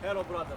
Hello, brother.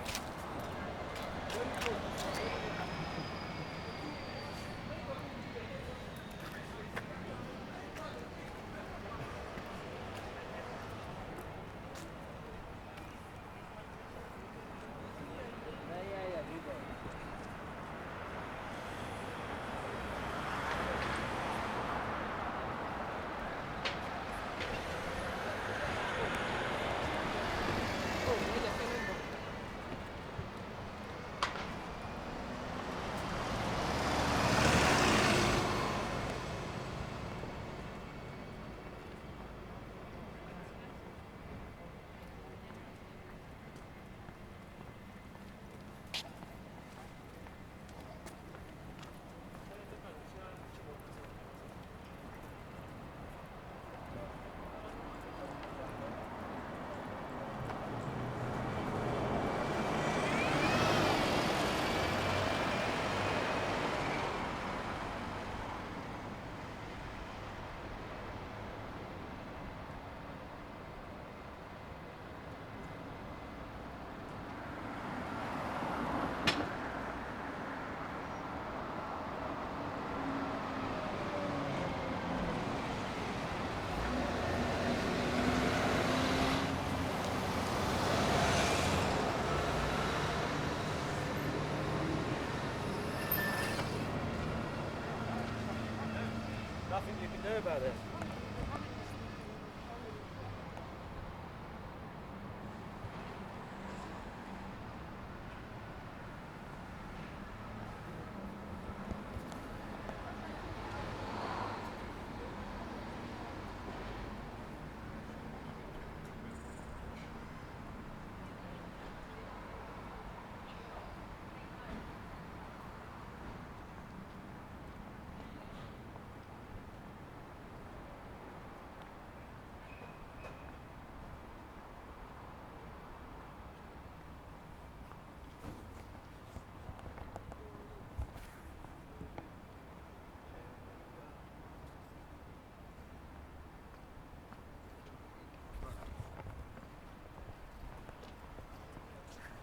Nothing you can do about it.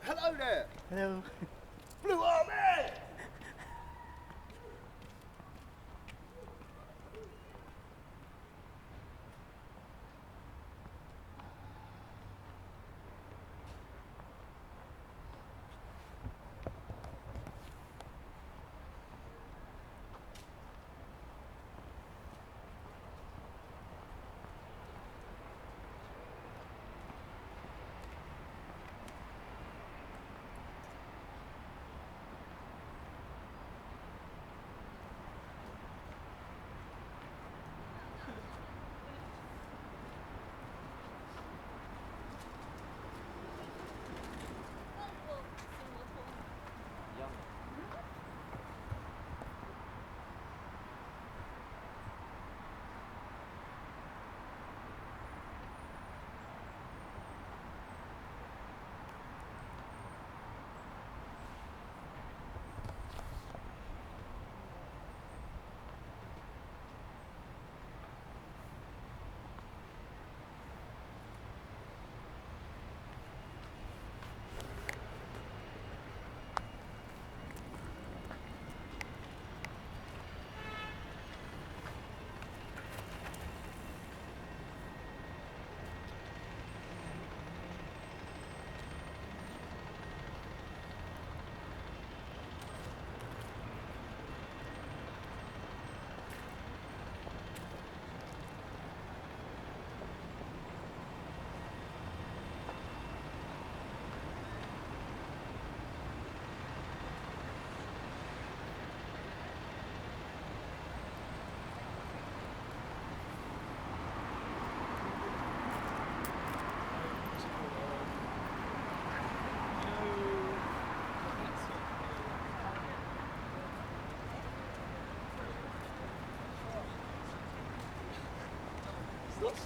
Hello there! Hello. Blue Army!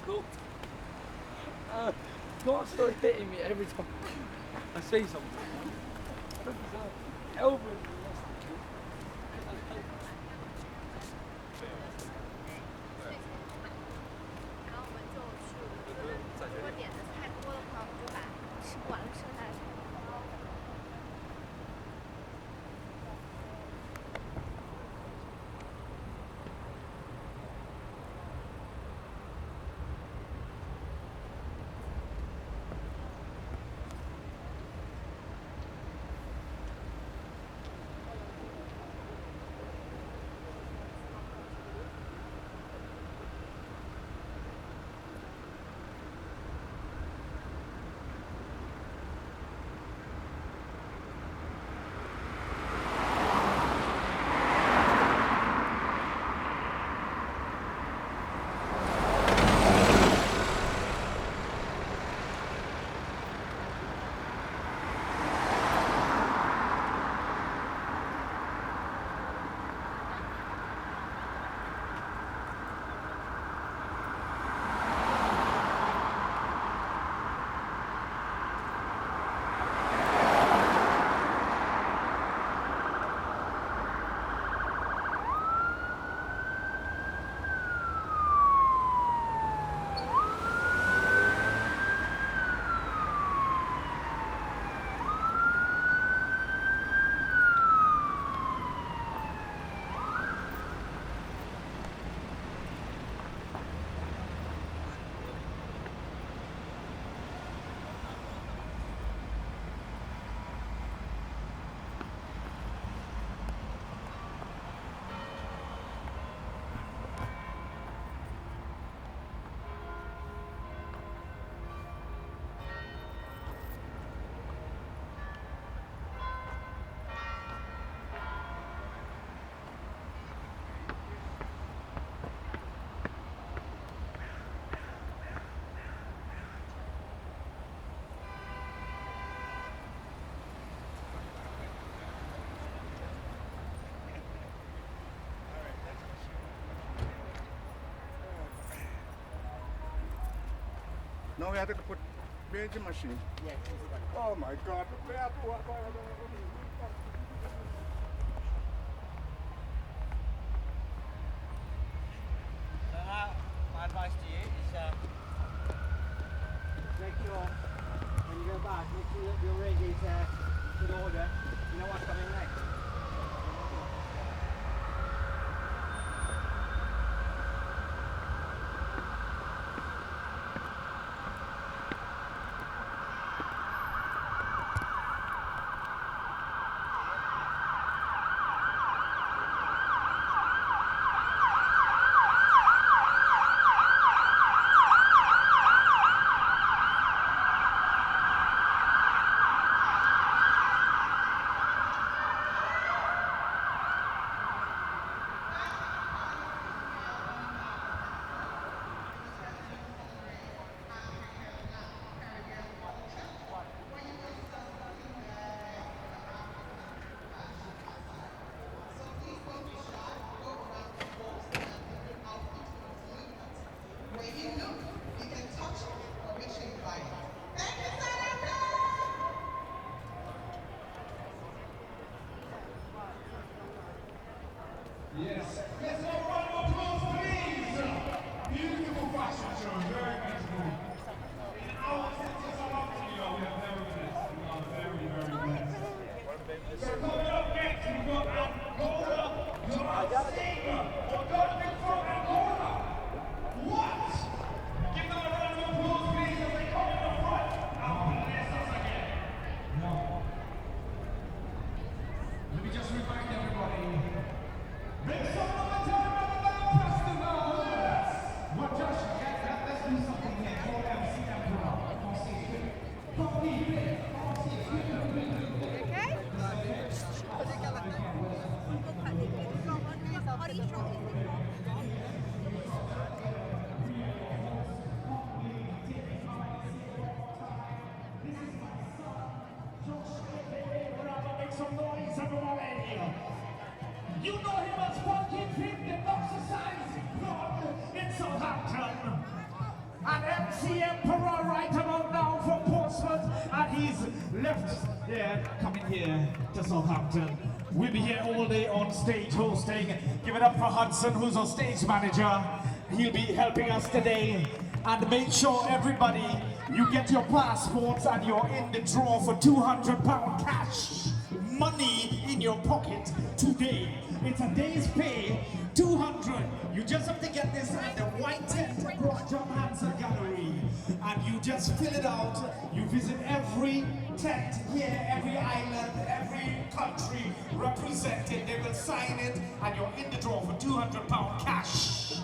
Stop. God starts hitting me every time I say something. Elbow. 然后我们就去，如果点的菜多的话，我们就把吃不完的剩下的。No, we have to put Beijing machine. Yeah, Oh my God. my advice to you is make sure when you go back, make sure that your rig is in order. You know what's coming next. Yes. Let's have a round of applause, please. Beautiful fashion show, very beautiful. In our city of Southampton, we are very blessed. We are very, very blessed. So coming up next, we've got Angola, John Singer, or Dorothy from Angola. What? Give them a round of applause, please, as they come in the front and bless us again. No. Let me just remind everybody. Make some noise, everybody, festival! Well, Josh, let's do something here. Call MC Emperor. Come see it. Come leave it. Come see it. Okay? Make some noise, everybody! You know him as Funky Pig, the exercise club in Southampton. And MC Emperor right about now from Portsmouth, and he's left there, coming here to Southampton. We'll be here all day on stage hosting. Give it up for Hudson, who's our stage manager. He'll be helping us today. And make sure everybody, you get your passports and you're in the draw for £200 cash. Money in your pocket today. It's a day's pay, 200. You just have to get this at the White Tent John Hanson Gallery. And you just fill it out. You visit every tent here, every island, every country represented. They will sign it and you're in the draw for £200 cash.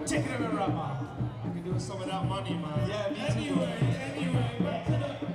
Take it away, Rama. You can do some of that money, man. Yeah, me too. Anyway, back to the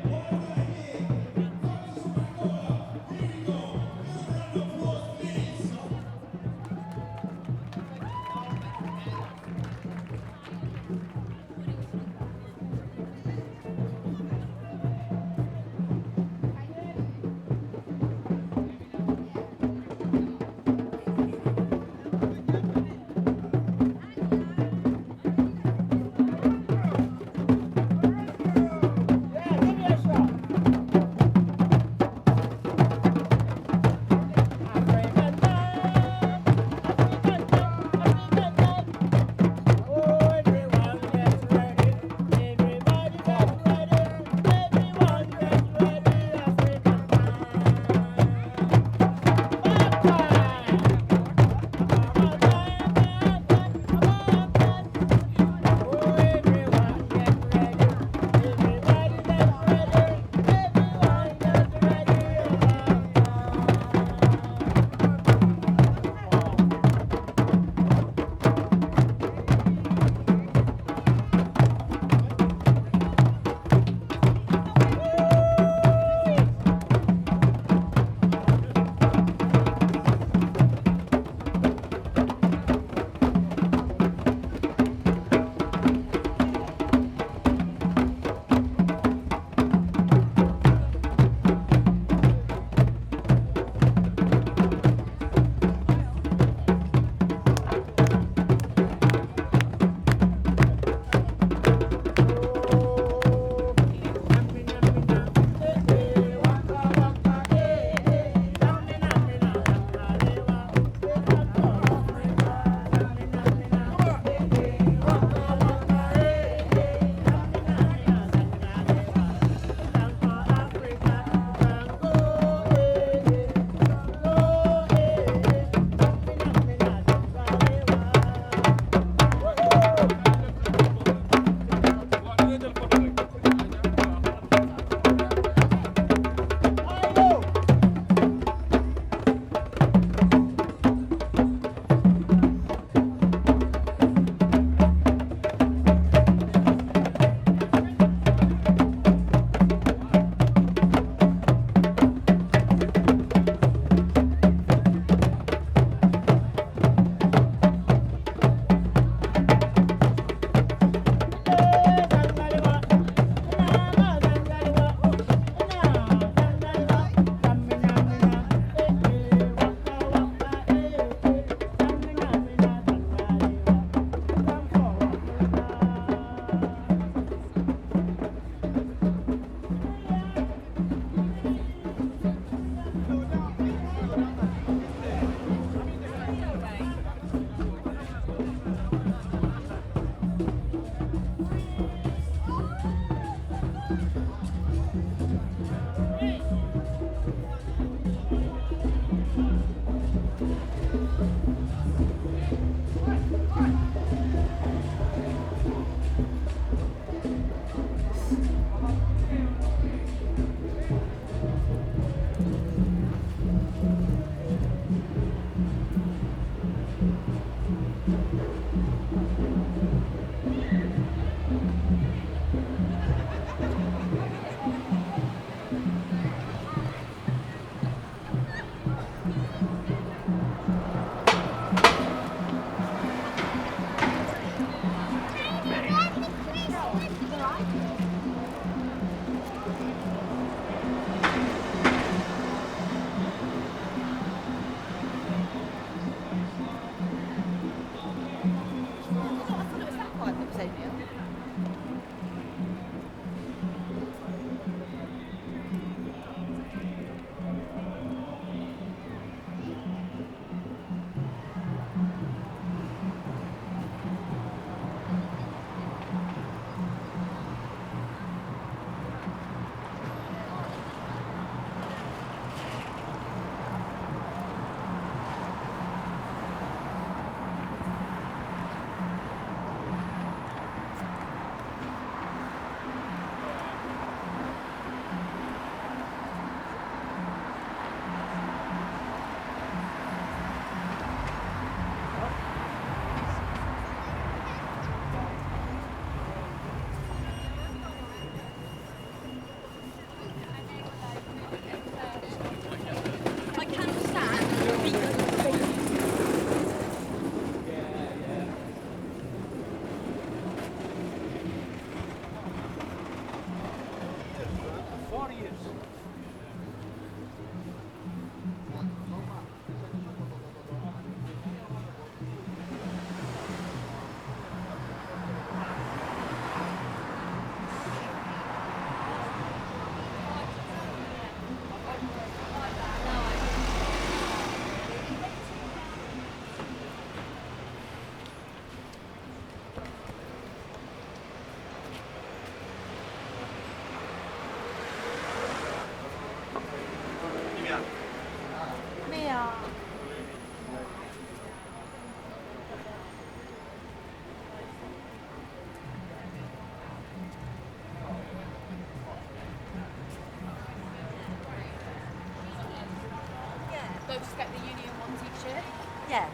just get the Union 1 t-shirt? Yeah.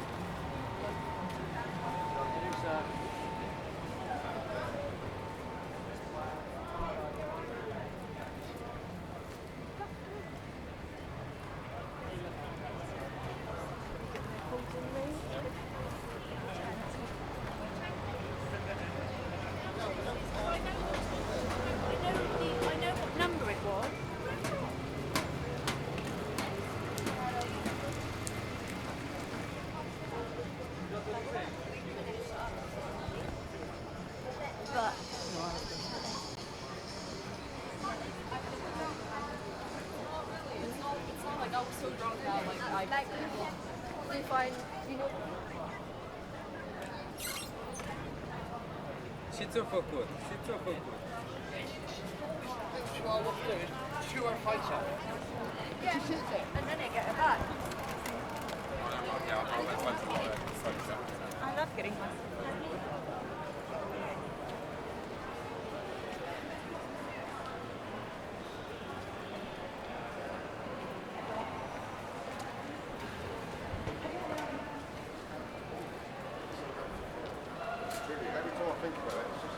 I know what number it was. But It's not like I was so drunk that we find, you know, Shit so for good. Shit so for good. Well, what to do is chew our face up. and then I get it back. I love getting my. Really, every time I think about it, it's just...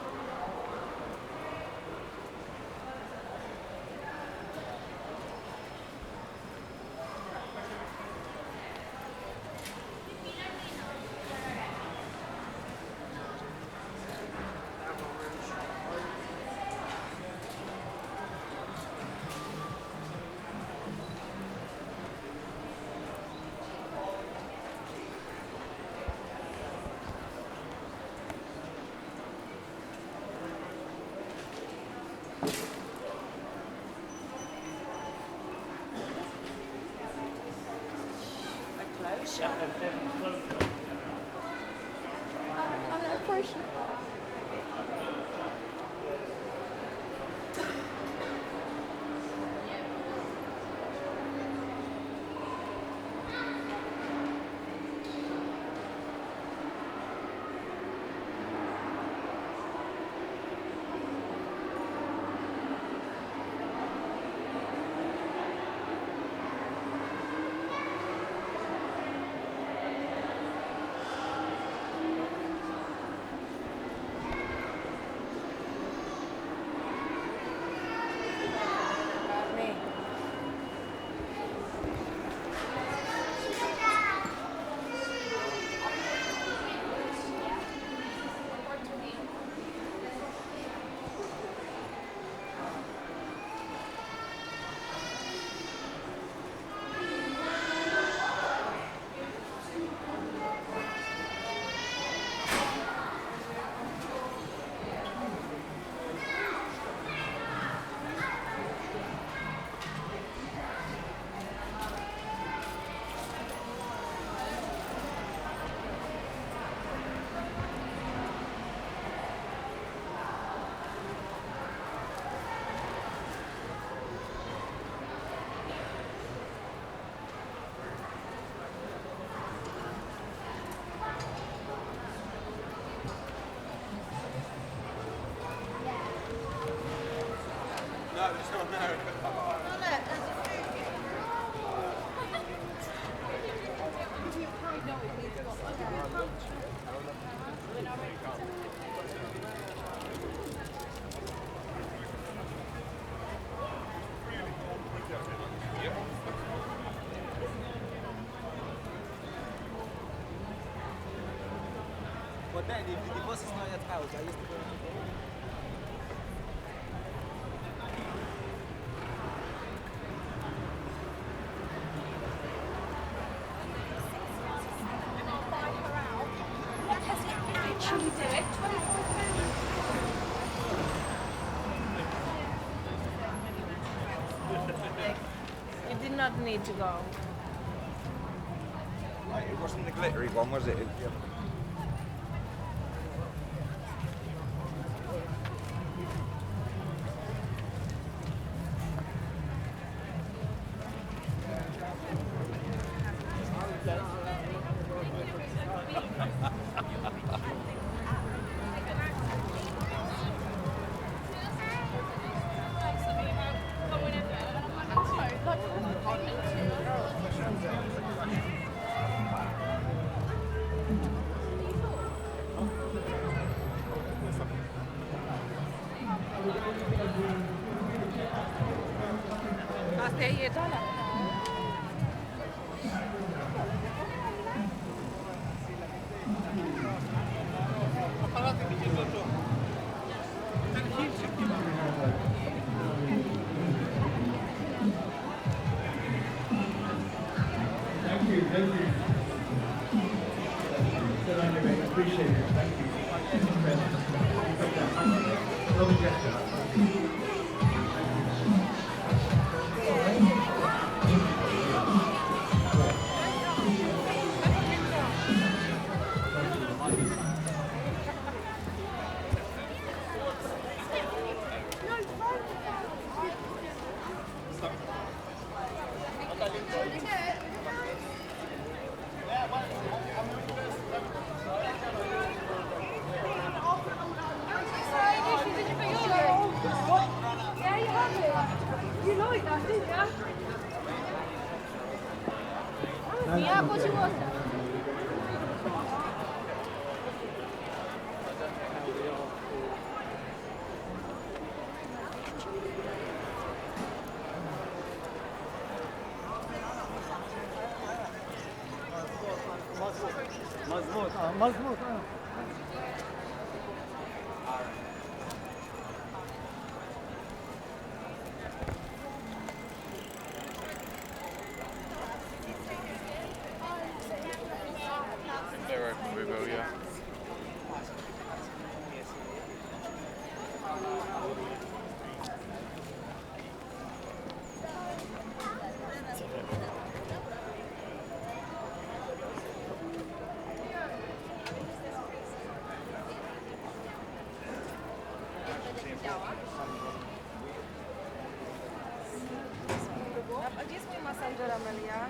No, there's no America. But then, if the bus is not yet out, I used to go. You did not need to go. It wasn't the glittery one, was it? pay you $1. Thank you. Good on you, mate. Appreciate it. Thank you. Lovely gesture. Yeah, you have it. You like that, didn't you? Yeah, what you want? مضبوط They're open, we will, yeah. A gdzie jest mój masażer, Amelia?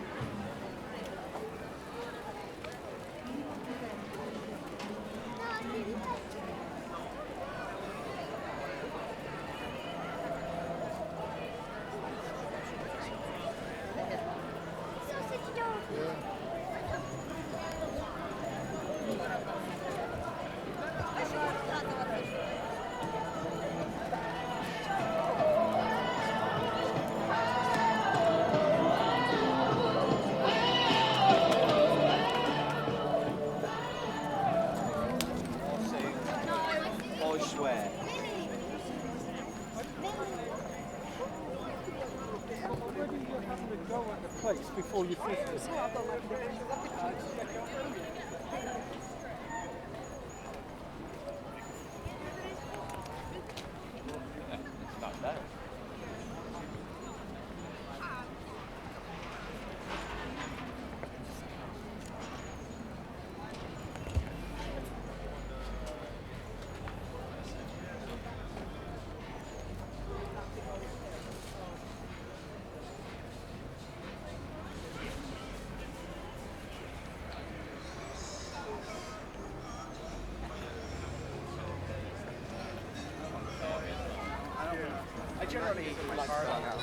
I swear. Where do you happen to go at the place before you finish? I generally like to run out.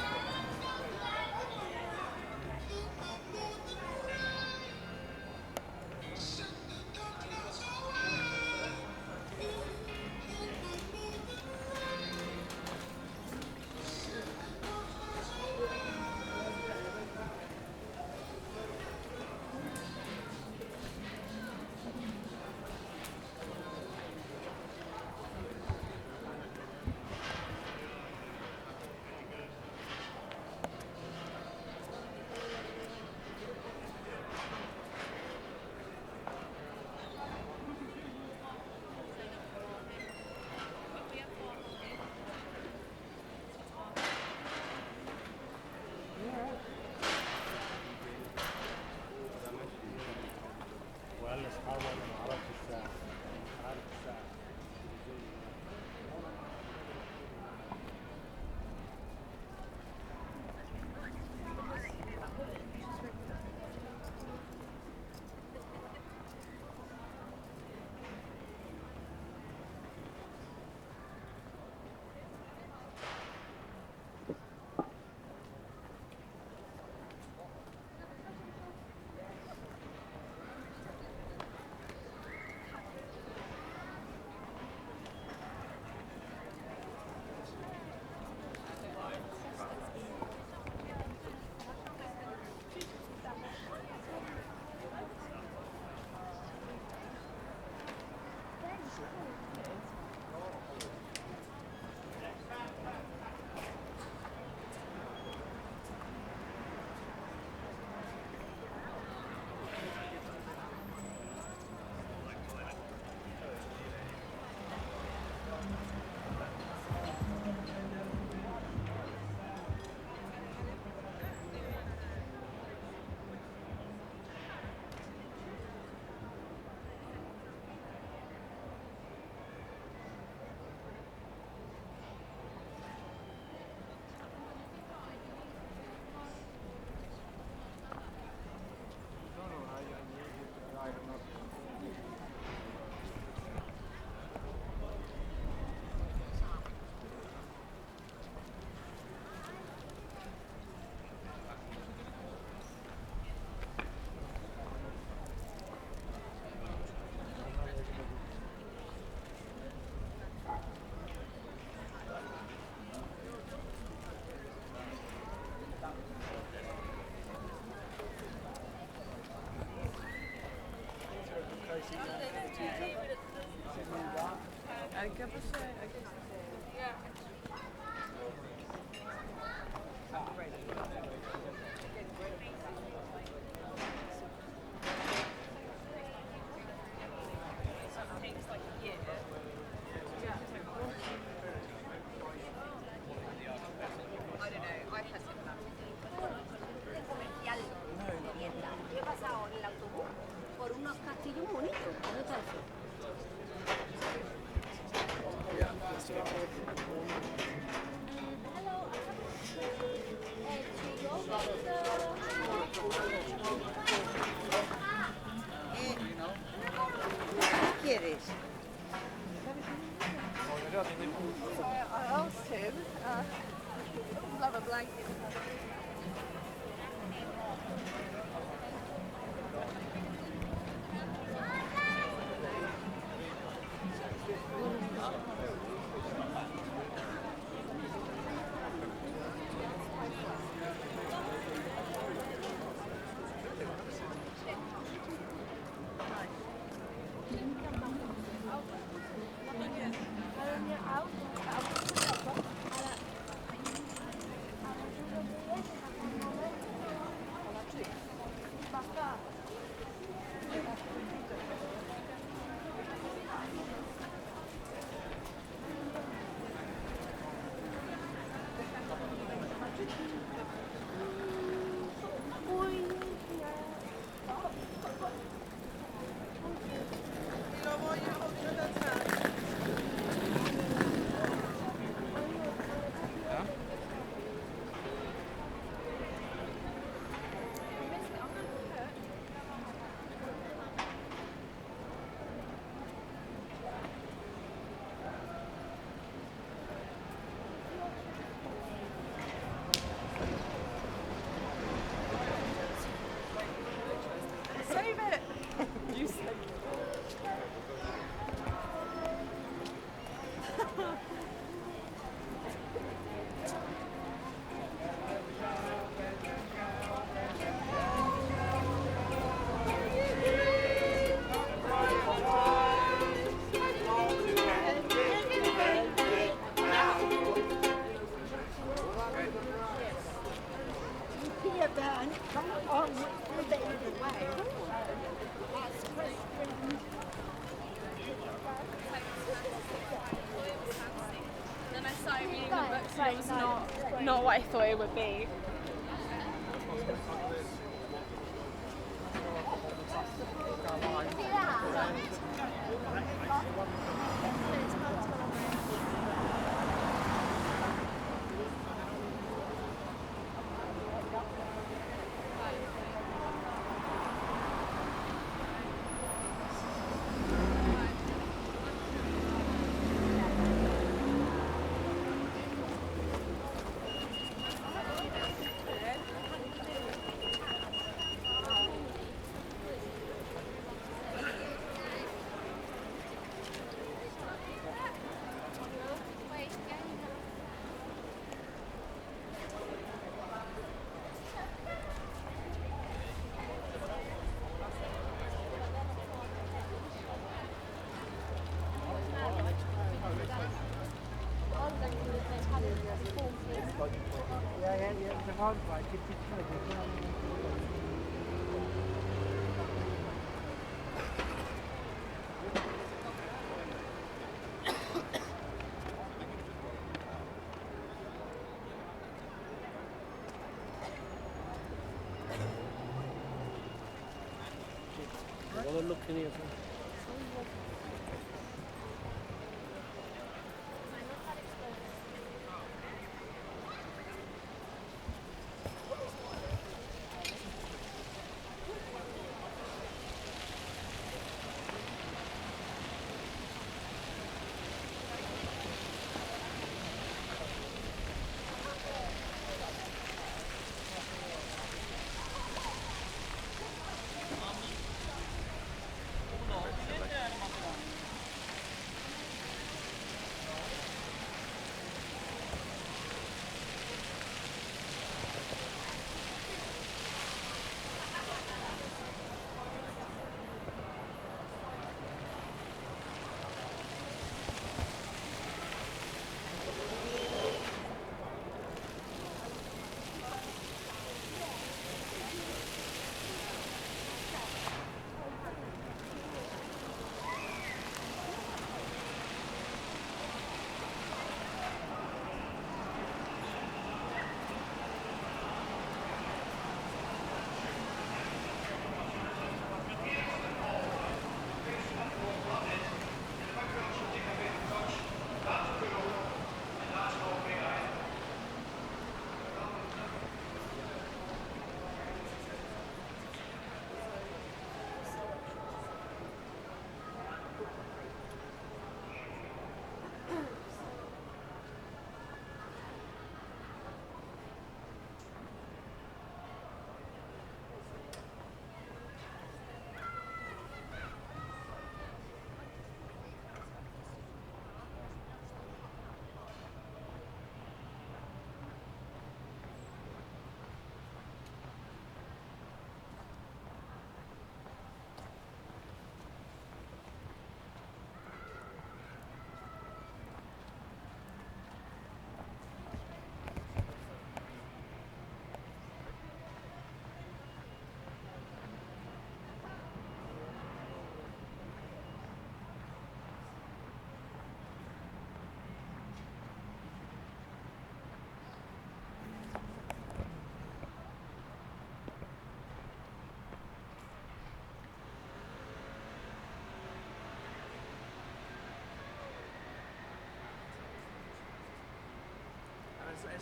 ik heb eens... Ja. He pasado en el autobús por unos castillos bonitos. ¿Dónde está eso? ¿Qué quieres? So I asked him, love a blanket. Save it! You said. Here, Ben. Come on, we're the other way. That's Christian. Then I started reading the books and it was not what I thought it would be. Well, look in here.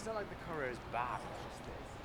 It's not like the courier is bad, it's just this.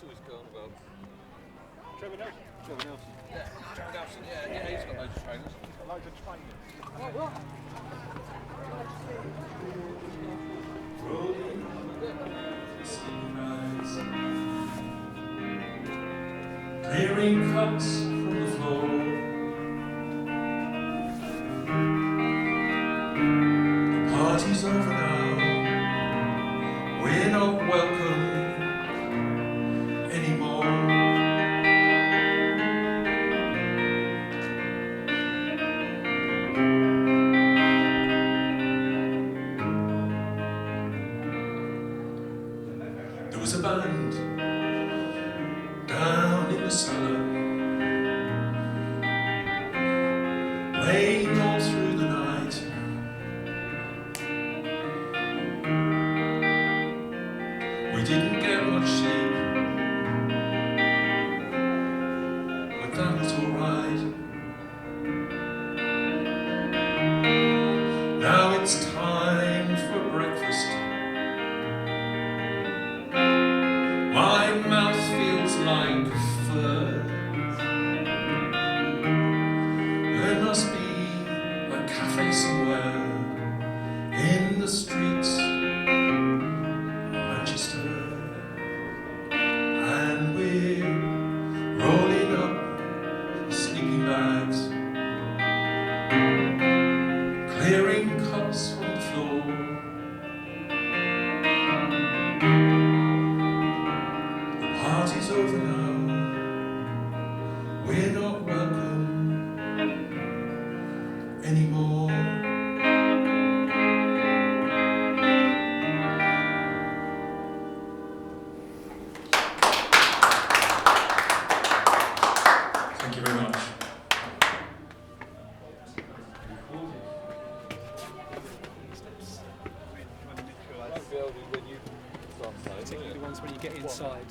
he was going about? Trevor Nelson. Trevor Nelson. Yeah, Trevor Nelson, yeah, he's got loads of trainers. He's got loads of training. Clearing cups from the floor. The party's over now. We're not welcome anymore. There was a band down in the cellar, playing all through the night. We didn't get much sleep, but that was alright. Now it's time for breakfast. My mouth feels like fur. There must be a cafe somewhere in the streets of Manchester, and we're rolling up the sleeping bags, clearing cups from the floor. Party's over now. We're not welcome anymore. Thank you very much. Won't be able to when you start playing, will Particularly you? the ones when you get inside.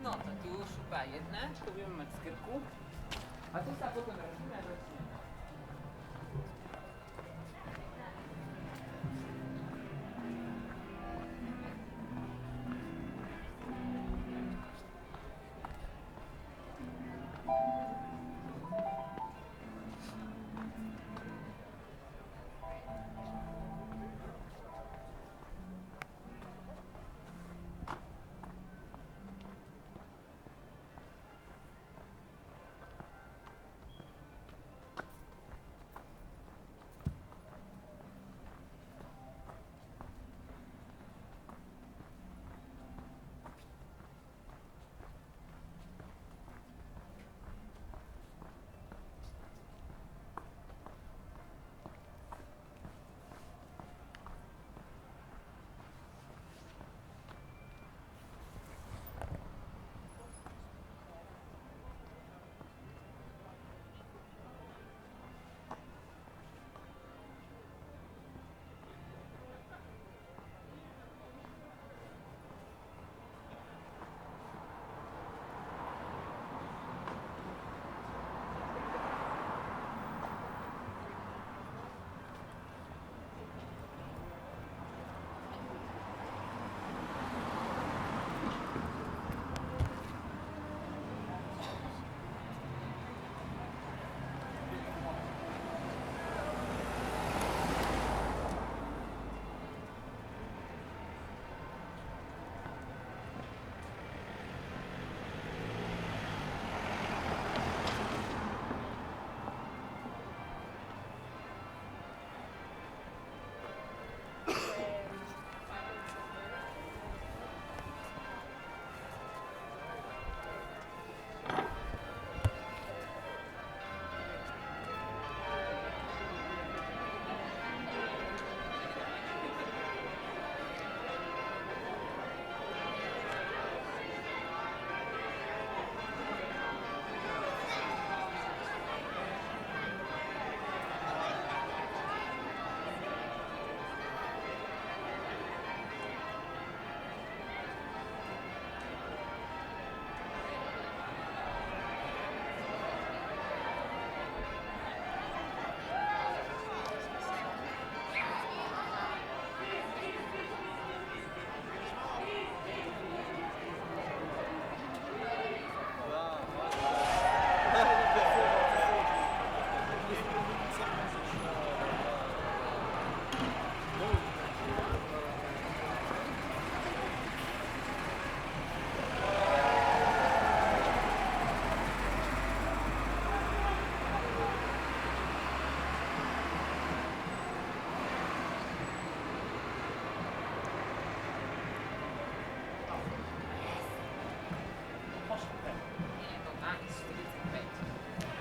No to tu szuka jedne, próbujemy mać z kierku. A tu za potem robimy,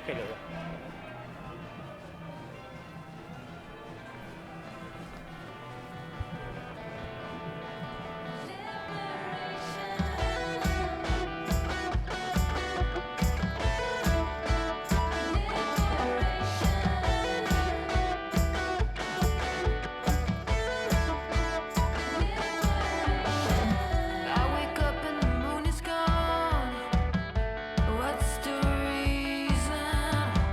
Okay, there we go. I wake up and the moon is gone. What's the reason?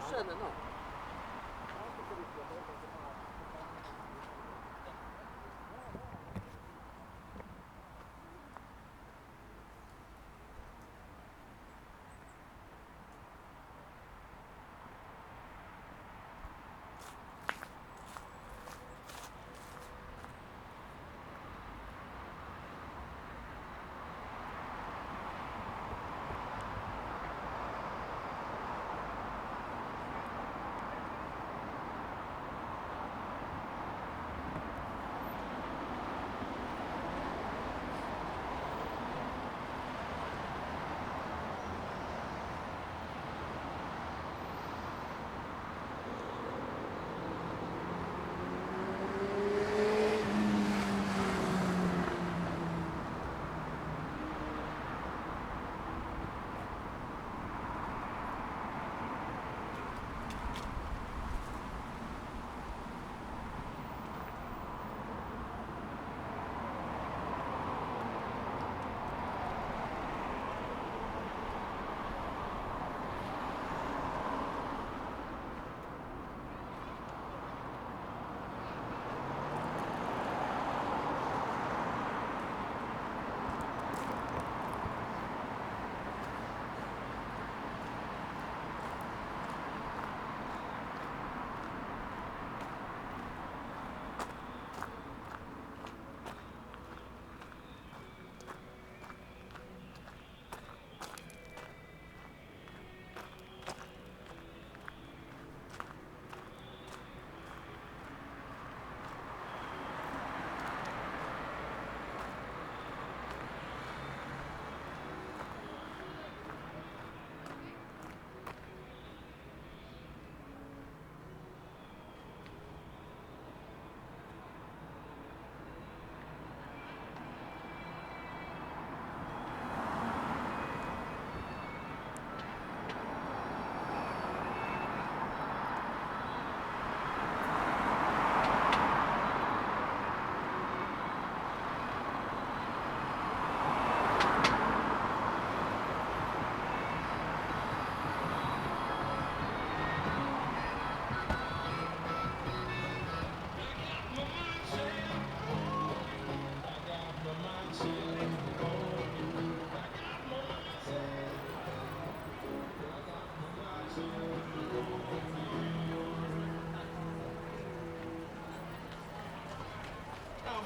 scena, no?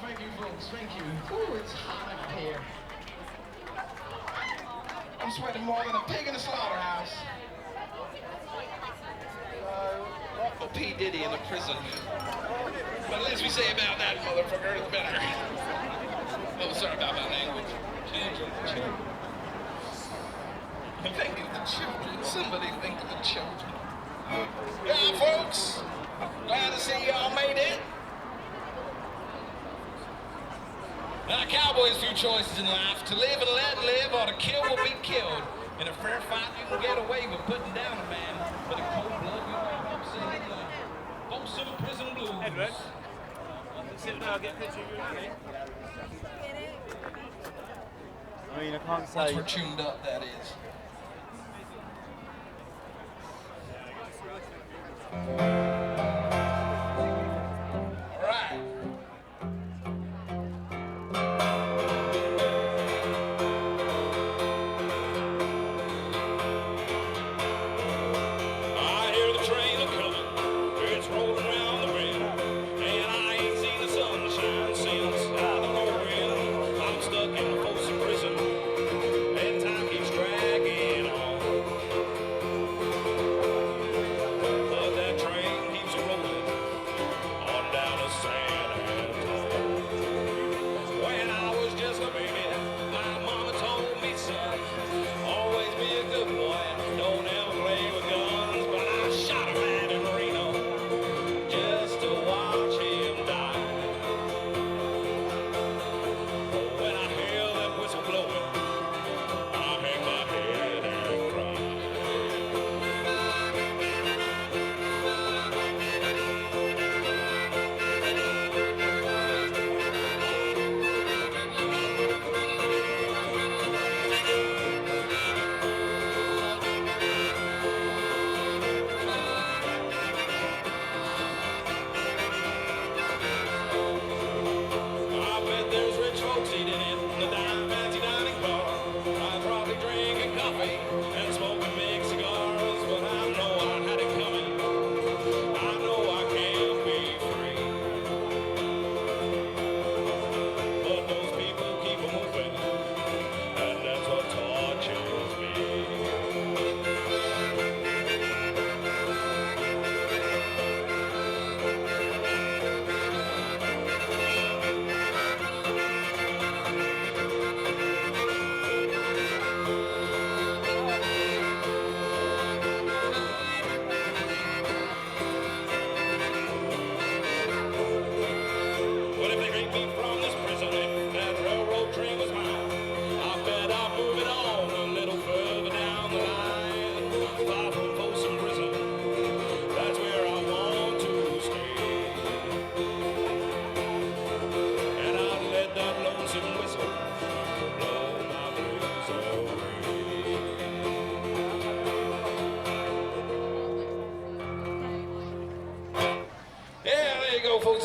Thank you, folks. Thank you. Ooh, it's hot up here. I'm sweating more than a pig in a slaughterhouse. For P. Diddy in a prison. But the least we say about that motherfucker is better. Oh, sorry about my language. Children. Think of the children. Somebody think of the children. Yeah, folks. Glad to see y'all made it. Now, cowboys, few choices in life: to live and let live, or to kill or be killed. In a fair fight, you can get away with putting down a man, but in cold blood, you might say Folsom Prison Blues. Edward, sit down, I'll get a picture of you and me. I mean, I can't say. Once we're tuned up, that is. All right. I hear the train a-comin', it's rolling around the bend, and I ain't seen the sunshine since I don't know when. I'm stuck in the Folsom Prison, and time keeps dragging on. But that train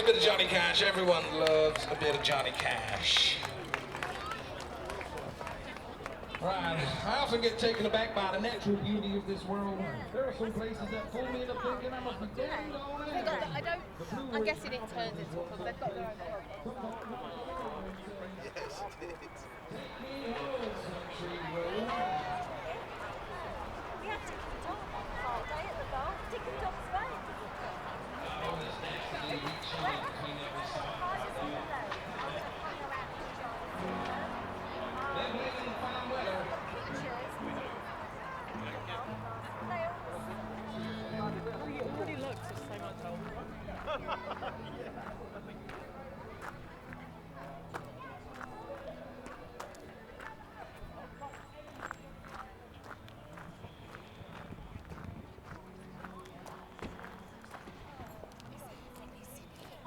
bit of Johnny Cash. Everyone loves a bit of Johnny Cash. Right, I often get taken aback by the natural beauty of this world. There are some places that fool me into thinking I must be dead on it. I'm guessing it turns into because they've got their own Yes, it is. We had Dickon Dog on Friday at the bar. Dickon Dog's right. Everybody looks just so much older.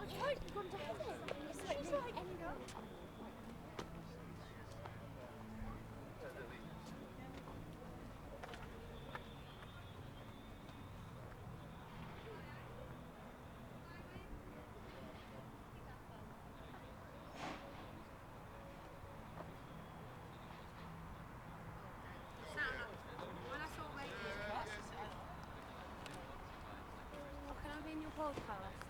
I tried to go down it. It's like Can I be in your podcast?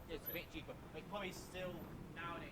It's a bit cheaper. Like probably still nowadays.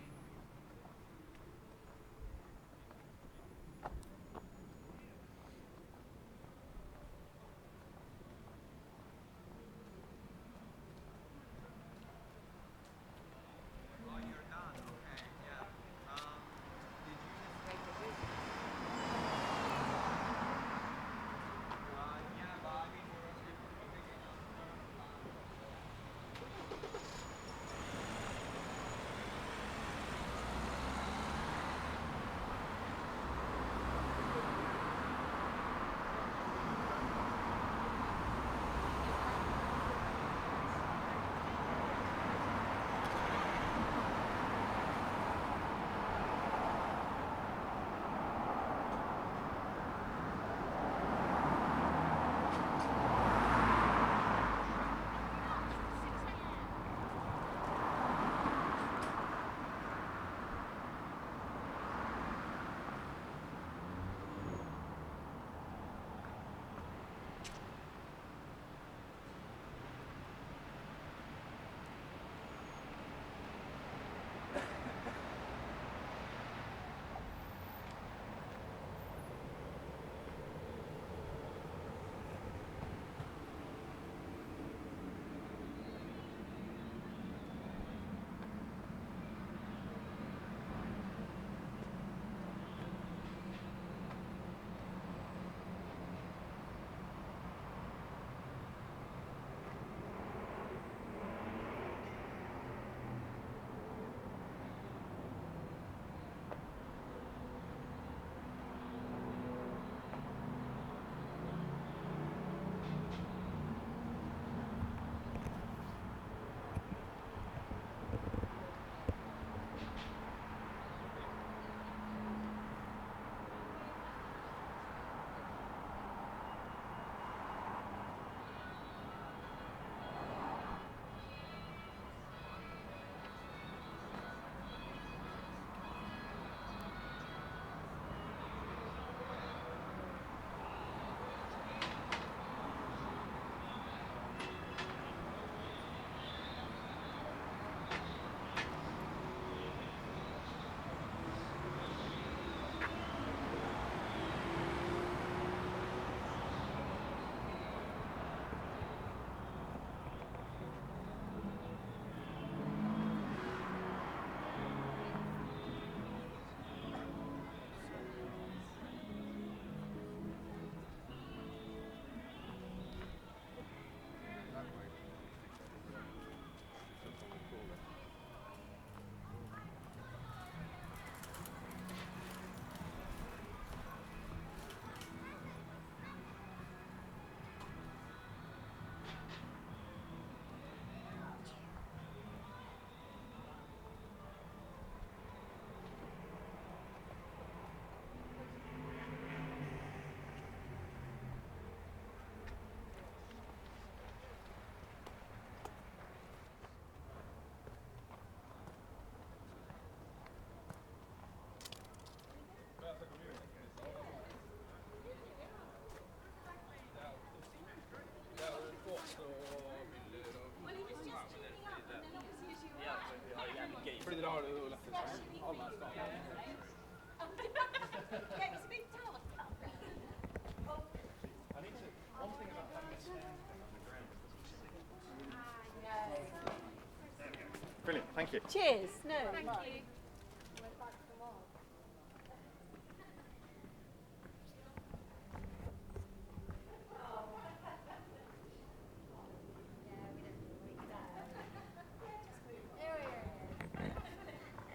Thank you. Cheers. No. Thank you.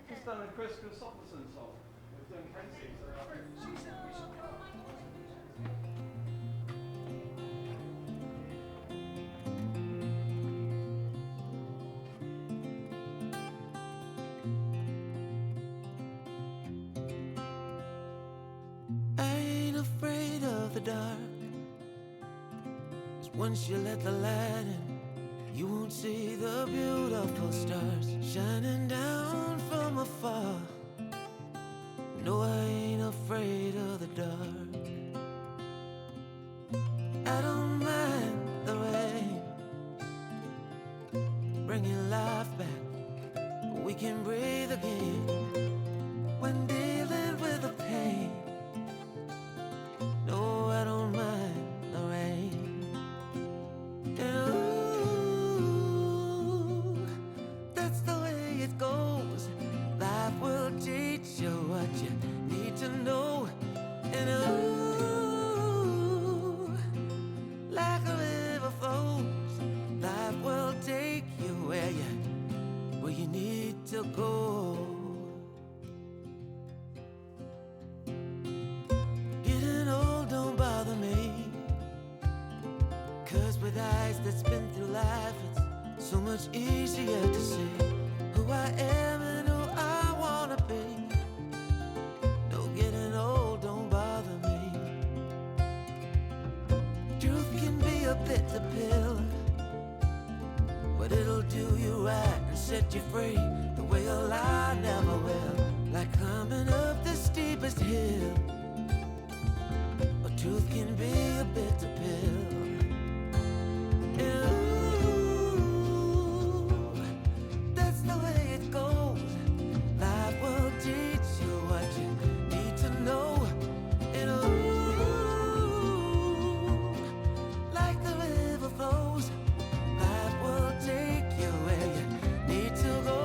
Just done a Chris Christopherson song. We've done Casey, so she said we should go. I ain't afraid of the dark, 'cause once you let the light in, you won't see the beautiful stars shining down from afar. No, I ain't afraid of the dark. I don't mind the rain bringing life back, but we can breathe again when dealing with the pain. No, I don't mind the rain. And ooh, that's the way it goes. Life will teach you what you need to know. And ooh, like a river flows, life will take you where you need to go. Getting old don't bother me, 'cause with eyes that's been through life, it's so much easier to see who I am and who I wanna be. No, getting old don't bother me. Truth can be a bitter pill, but it'll do you right and set you free the way a lie never will. Like climbing up the steepest hill, but truth can be a bitter pill. And ooh, that's the way it goes. Life will teach you what you need to know. And ooh, like the river flows, life will take you where you need to go.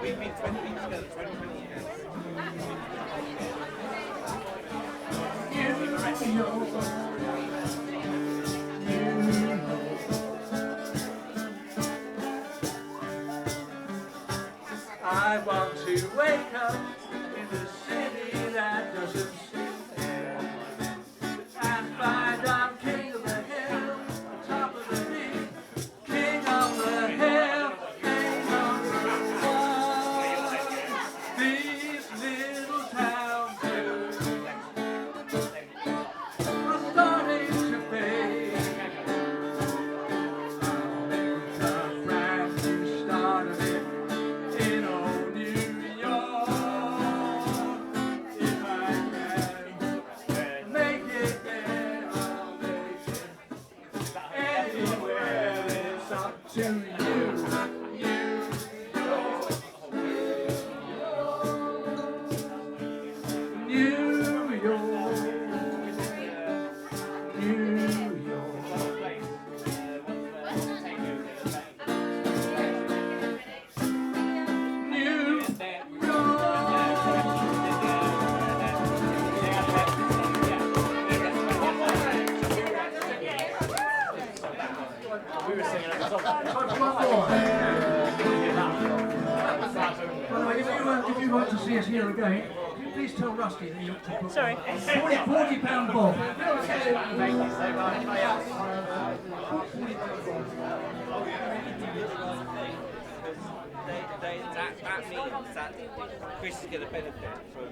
We've been 20 weeks together, 20 years. I want to wake up in the city that doesn't sleep and find I'm king of the hill, top of the heap, king of the hill, king of the world. These little towns are starting to fade. I'll make a brand new start of it. In old New York, if I can make it there, I'll make it. Anywhere, it's up to you, New York, New York. If you want to see us here again, could you please tell Rusty that you ought to put Sorry. £40 bob. That means that Chris is going to benefit from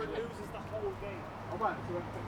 whoever loses the whole game. Oh, man, so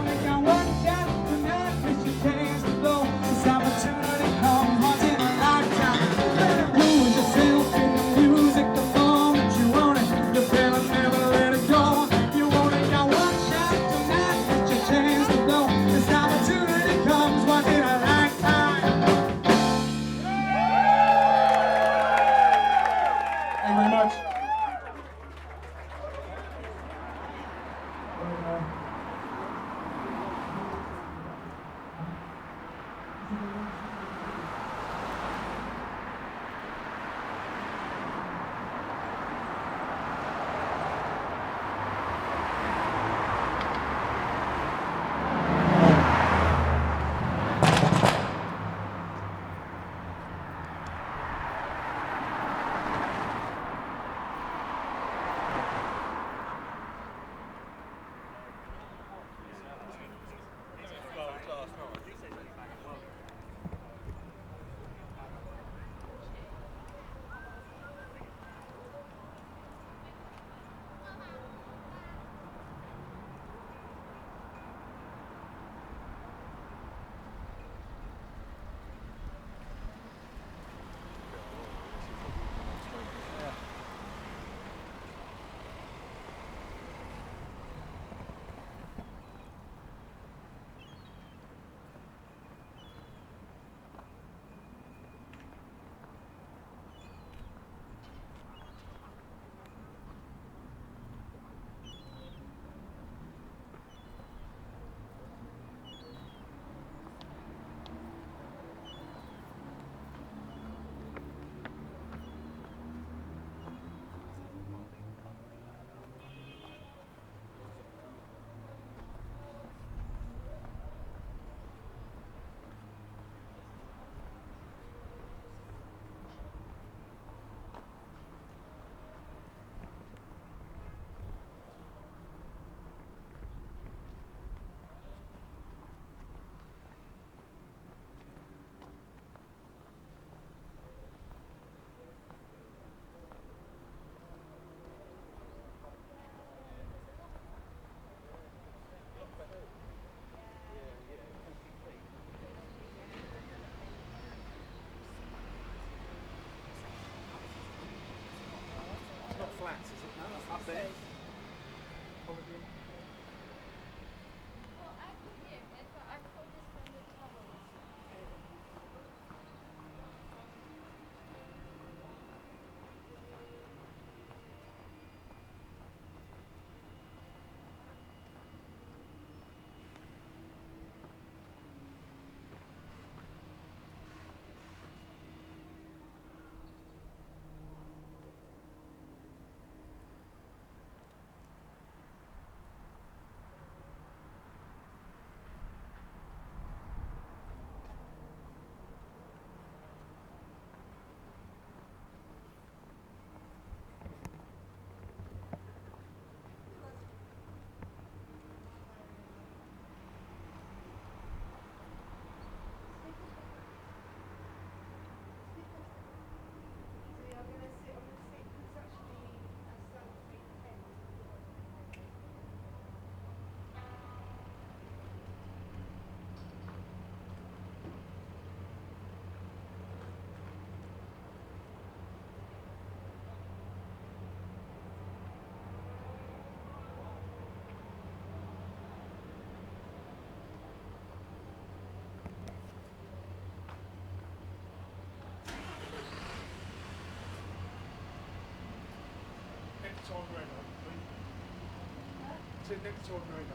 only got one shot tonight, it's your chance to blow. This opportunity comes once in a lifetime. Lose yourself in the music the moment you want it. You better never let it go. You only got one shot tonight, it's your chance to blow. This opportunity comes once in a lifetime. Thank you very much. Flats, is it? No, up there. Probably. Next to Red, I think. Next to Red,